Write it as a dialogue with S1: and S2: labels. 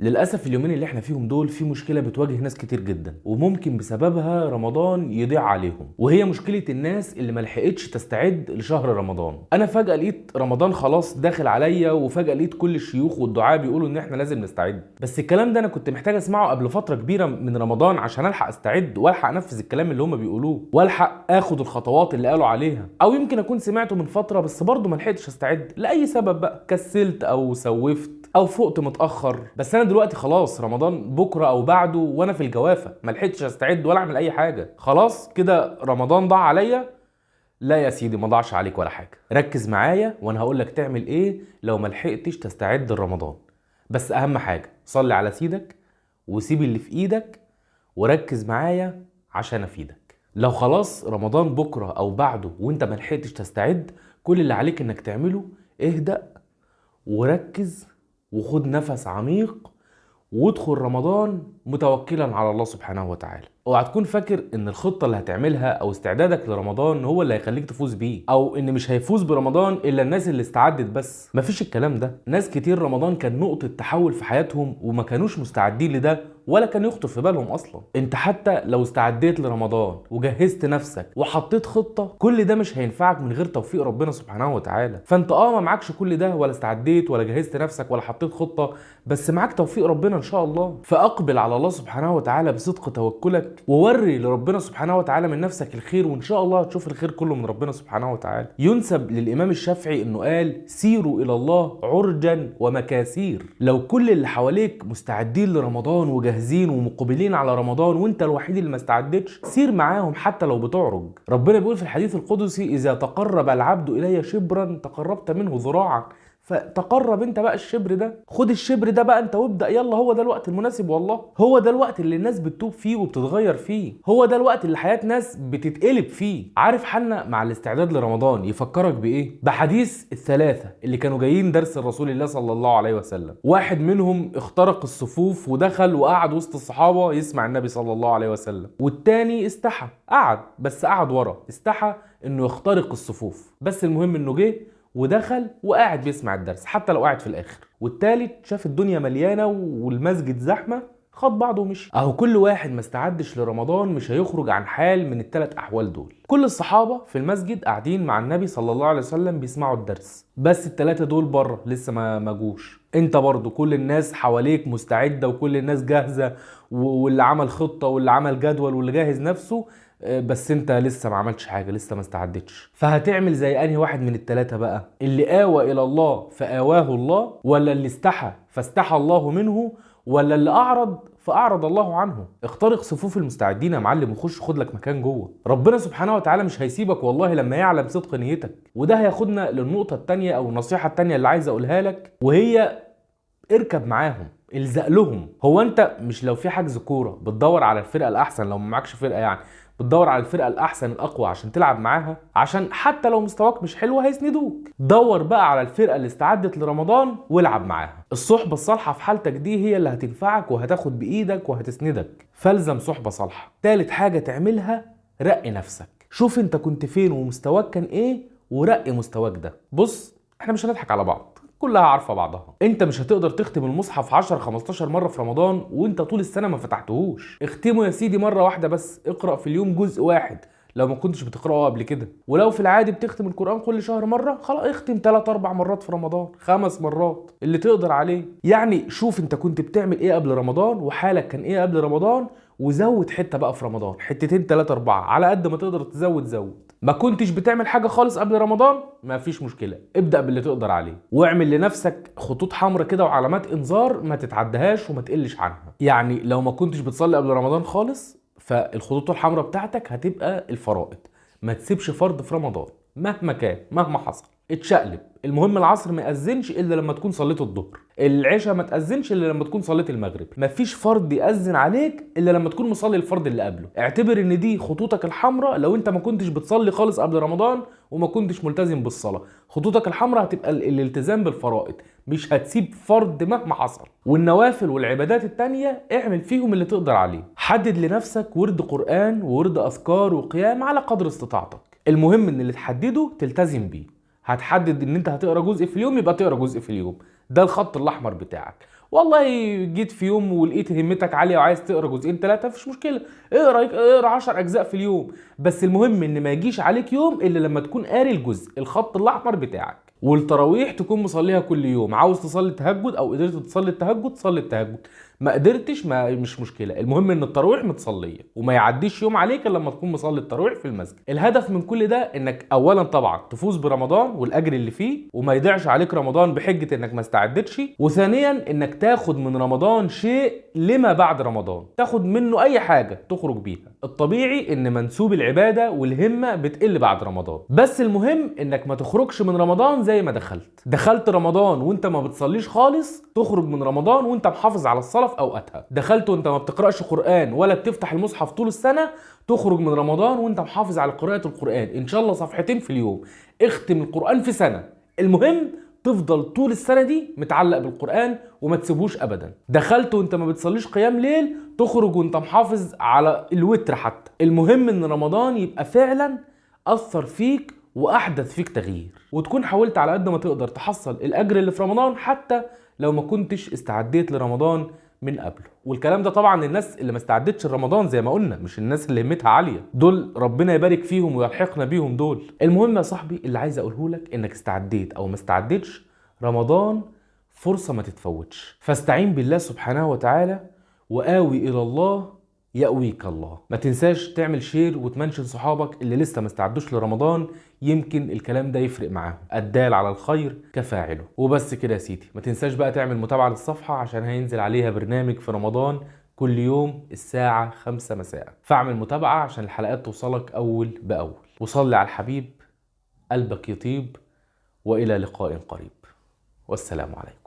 S1: للاسف اليومين اللي احنا فيهم دول في مشكله بتواجه ناس كتير جدا، وممكن بسببها رمضان يضيع عليهم، وهي مشكله الناس اللي ملحقتش تستعد لشهر رمضان. انا فجاه لقيت رمضان خلاص داخل عليا، وفجاه لقيت كل الشيوخ والدعاة بيقولوا ان احنا لازم نستعد. بس الكلام ده انا كنت محتاج اسمعه قبل فتره كبيره من رمضان عشان الحق استعد والحق انفذ الكلام اللي هم بيقولوه، والحق اخد الخطوات اللي قالوا عليها. او يمكن اكون سمعته من فتره بس برضه ملحقتش استعد لاي سبب بقى، كسلت او سوفت او فقت متاخر. بس انا دلوقتي خلاص رمضان بكره او بعده وانا في الجوافه، ملحقتش استعد ولا اعمل اي حاجه. خلاص كده رمضان ضاع عليا. لا يا سيدي، ما ضاعش عليك ولا حاجه. ركز معايا وانا هقول لك تعمل ايه لو ملحقتش تستعد لرمضان. بس اهم حاجه صلي على سيدك وسيب اللي في ايدك وركز معايا عشان افيدك. لو خلاص رمضان بكره او بعده وانت ملحقتش تستعد، كل اللي عليك انك تعمله اهدأ وركز وخد نفس عميق وادخل رمضان متوكلا على الله سبحانه وتعالى. اوعى تكون فاكر ان الخطه اللي هتعملها او استعدادك لرمضان هو اللي هيخليك تفوز بيه، او ان مش هيفوز برمضان الا الناس اللي استعدت بس. مفيش الكلام ده. ناس كتير رمضان كان نقطه تحول في حياتهم وما كانوش مستعدين لده ولا كان يخطر في بالهم اصلا. انت حتى لو استعديت لرمضان وجهزت نفسك وحطيت خطه، كل ده مش هينفعك من غير توفيق ربنا سبحانه وتعالى. فانت ما معكش كل ده، ولا استعديت ولا جهزت نفسك ولا حطيت خطه، بس معاك توفيق ربنا ان شاء الله. فاقبل على الله سبحانه وتعالى بصدق توكلك، ووري لربنا سبحانه وتعالى من نفسك الخير، وان شاء الله هتشوف الخير كله من ربنا سبحانه وتعالى. ينسب للامام الشافعي انه قال: سيروا الى الله عرجا ومكاسير. لو كل اللي حواليك مستعدين لرمضان وجاهزين ومقبلين على رمضان وانت الوحيد اللي ما استعدتش، سير معاهم حتى لو بتعرج. ربنا بيقول في الحديث القدسي: اذا تقرب العبد الي شبرا تقربت منه ذراعا. فتقرب انت بقى الشبر ده، خد الشبر ده بقى انت وابدأ يلا. هو ده الوقت المناسب، والله هو ده الوقت اللي الناس بتتوب فيه وبتتغير فيه، هو ده الوقت اللي حياة ناس بتتقلب فيه. عارف حالنا مع الاستعداد لرمضان يفكرك بايه؟ بحديث الثلاثة اللي كانوا جايين درس الرسول الله صلى الله عليه وسلم. واحد منهم اخترق الصفوف ودخل وقعد وسط الصحابة يسمع النبي صلى الله عليه وسلم، والتاني استحى قعد، بس قعد ورا، استحى انه يخترق الصفوف، بس المهم انه جه ودخل وقاعد بيسمع الدرس حتى لو قاعد في الاخر. والتالت شاف الدنيا مليانه والمسجد زحمه، خد بعضه ومشي. اهو كل واحد ما استعدش لرمضان مش هيخرج عن حال من الثلاث احوال دول. كل الصحابه في المسجد قاعدين مع النبي صلى الله عليه وسلم بيسمعوا الدرس، بس الثلاثه دول بره لسه ما جوش. انت برضو كل الناس حواليك مستعده وكل الناس جاهزه، واللي عمل خطه واللي عمل جدول واللي جاهز نفسه، بس انت لسه ما عملتش حاجه، لسه ما استعدتش. فهتعمل زي انهي واحد من الثلاثه بقى؟ اللي آوى الى الله فآواه الله، ولا اللي استحى فاستحى الله منه، ولا اللي اعرض فاعرض الله عنه؟ اخترق صفوف المستعدين يا معلم وخش خد لك مكان جوه. ربنا سبحانه وتعالى مش هيسيبك والله لما يعلم صدق نيتك. وده هياخدنا للنقطه الثانيه او النصيحه الثانيه اللي عايز اقولها لك، وهي اركب معاهم، الزق لهم. هو انت مش لو في حجز كوره بتدور على الفرقه الاحسن، لو ما معكش فرقه يعني بتدور على الفرقه الاحسن الاقوى عشان تلعب معاها، عشان حتى لو مستواك مش حلو هيسندوك؟ دور بقى على الفرقه اللي استعدت لرمضان والعب معاها. الصحبه الصالحه في حالتك دي هي اللي هتنفعك وهتاخد بايدك وهتسندك، فالزم صحبه صالحه. تالت حاجه تعملها، رقي نفسك. شوف انت كنت فين ومستواك كان ايه ورقي مستواك ده. بص احنا مش هنضحك على بعض، كلها عارفه بعضها. انت مش هتقدر تختم المصحف 10 15 مره في رمضان وانت طول السنه ما فتحتهوش. اختمه يا سيدي مره واحده بس، اقرا في اليوم جزء واحد لو ما كنتش بتقراه قبل كده. ولو في العادي بتختم القران كل شهر مره، خلاص اختم 3 4 مرات في رمضان، 5 مرات اللي تقدر عليه. يعني شوف انت كنت بتعمل ايه قبل رمضان وحالك كان ايه قبل رمضان، وزود حته بقى في رمضان، حتتين 3 4 على قد ما تقدر تزود زود. ما كنتش بتعمل حاجه خالص قبل رمضان، ما فيش مشكله، ابدا باللي تقدر عليه، واعمل لنفسك خطوط حمراء كده وعلامات انذار ما تتعدهاش وما تقلش عنها. يعني لو ما كنتش بتصلي قبل رمضان خالص، فالخطوط الحمراء بتاعتك هتبقى الفرائض. ما تسيبش فرض في رمضان مهما كان مهما حصل، اتشقلب. المهم العصر ما يأذنش الا لما تكون صليت الظهر، العشاء ما تأذنش الا لما تكون صليت المغرب، مفيش فرض يأذن عليك الا لما تكون مصلي الفرض اللي قبله. اعتبر ان دي خطوطك الحمراء لو انت ما كنتش بتصلي خالص قبل رمضان وما كنتش ملتزم بالصلاة. خطوطك الحمراء هتبقى الالتزام بالفرائض، مش هتسيب فرض مهما حصل. والنوافل والعبادات التانية اعمل فيهم اللي تقدر عليه. حدد لنفسك ورد قرآن وورد أذكار وقيام على قدر استطاعتك. المهم ان اللي تحدده تلتزم بيه. هتحدد ان انت هتقرا جزء في اليوم، يبقى تقرا جزء في اليوم، ده الخط الاحمر بتاعك. والله جيت في يوم ولقيت همتك عاليه وعايز تقرا جزئين ثلاثه، مفيش مشكله، اقرا 10 اجزاء في اليوم، بس المهم ان ما يجيش عليك يوم الا لما تكون قاري الجزء الخط الاحمر بتاعك. والتراويح تكون مصليها كل يوم، عاوز تصلي التهجد او قدرت تصلي التهجد صلي التهجد، ما قدرتش مش مشكله، المهم ان التراويح متصليه وما يعديش يوم عليك الا لما تكون مصلي التراويح في المسجد. الهدف من كل ده انك اولا طبعا تفوز برمضان والاجر اللي فيه وما يضيعش عليك رمضان بحجه انك ما استعدتش، وثانيا انك تاخد من رمضان شيء لما بعد رمضان، تاخد منه اي حاجه تخرج بيها. الطبيعي ان منسوب العباده والهمه بتقل بعد رمضان، بس المهم انك ما تخرجش من رمضان زي ما دخلت رمضان وانت ما بتصليش خالص، تخرج من رمضان وانت محافظ على الصلاه في اوقاتها. دخلت وانت ما بتقراش قران ولا بتفتح المصحف طول السنه، تخرج من رمضان وانت محافظ على قراءه القران، ان شاء الله صفحتين في اليوم، اختم القران في سنه، المهم تفضل طول السنه دي متعلق بالقران وما تسيبوش ابدا. دخلت وانت ما بتصليش قيام ليل، تخرج وانت محافظ على الوتر حتى، المهم ان رمضان يبقى فعلا اثر فيك واحدث فيك تغيير، وتكون حاولت على قد ما تقدر تحصل الاجر اللي في رمضان حتى لو ما كنتش استعديت لرمضان من قبله. والكلام ده طبعا الناس اللي ما استعدتش لرمضان زي ما قلنا، مش الناس اللي همتها عاليه، دول ربنا يبارك فيهم ويلحقنا بيهم دول. المهم يا صاحبي اللي عايز اقوله لك انك استعديت او ما استعدتش، رمضان فرصه ما تتفوتش، فاستعين بالله سبحانه وتعالى وآوي الى الله يأويك الله. ما تنساش تعمل شير وتمنشن صحابك اللي لسه ما استعدوش لرمضان، يمكن الكلام ده يفرق معاهم، الدال على الخير كفاعله. وبس كده يا سيدي، ما تنساش بقى تعمل متابعة للصفحة عشان هينزل عليها برنامج في رمضان كل يوم الساعة 5 مساء، فاعمل متابعة عشان الحلقات توصلك أول بأول. وصلي على الحبيب، قلبك يطيب، وإلى لقاء قريب، والسلام عليكم.